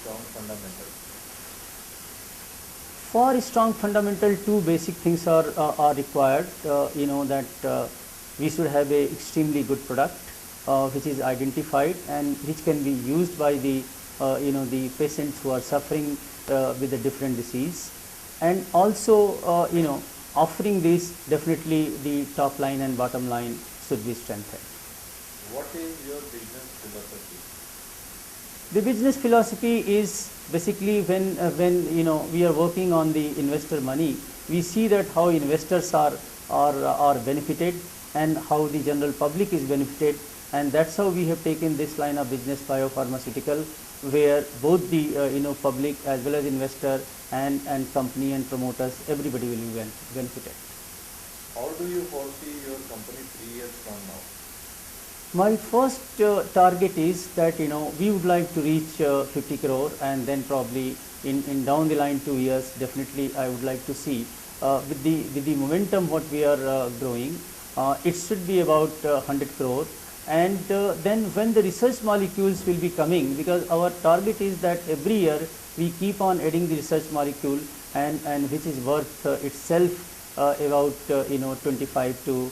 strong fundamentals? For strong fundamental, two basic things are required. That we should have a extremely good product, which is identified and which can be used by the the patients who are suffering with a different disease, and also offering this, definitely the top line and bottom line should be strengthened. What is your business philosophy? The business philosophy is basically when we are working on the investor money, we see that how investors are benefited and how the general public is benefited, and that's how we have taken this line of business, biopharmaceutical, where both the public as well as investor and company and promoters, everybody will be benefited. How do you foresee your company 3 years from now? My first target is that we would like to reach 50 crore, and then probably in down the line 2 years, definitely I would like to see with the momentum what we are growing, it should be about 100 crore. And then when the research molecules will be coming, because our target is that every year we keep on adding the research molecule, and which is worth itself about 25 to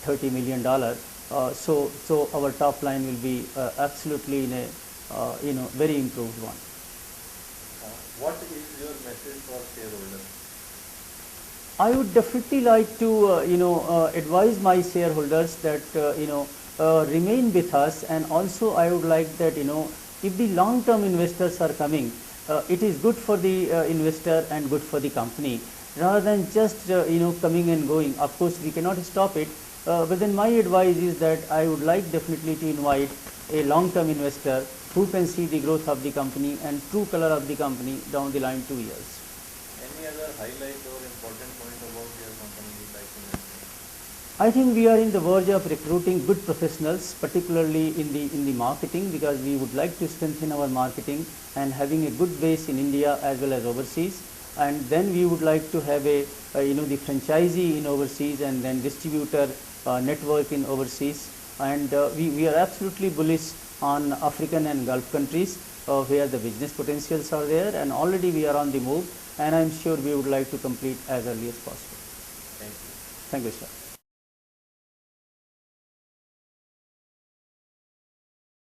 30 million dollars. So our top line will be absolutely in a very improved one. What is your message for shareholders? I would definitely like to advise my shareholders that remain with us, and also I would like that if the long term investors are coming, it is good for the investor and good for the company, rather than just coming and going. Of course we cannot stop it, but then my advice is that I would like definitely to invite a long term investor who can see the growth of the company and true color of the company down the line 2 years. Any other highlight or important point about your company you'd like to mention? I think we are in the verge of recruiting good professionals, particularly in the marketing, because we would like to strengthen our marketing and having a good base in India as well as overseas. And then we would like to have a the franchisee in overseas, and then distributor network in overseas. And we are absolutely bullish on African and Gulf countries where the business potentials are there, and already we are on the move, and I am sure we would like to complete as early as possible. Thank you. Thank you, sir.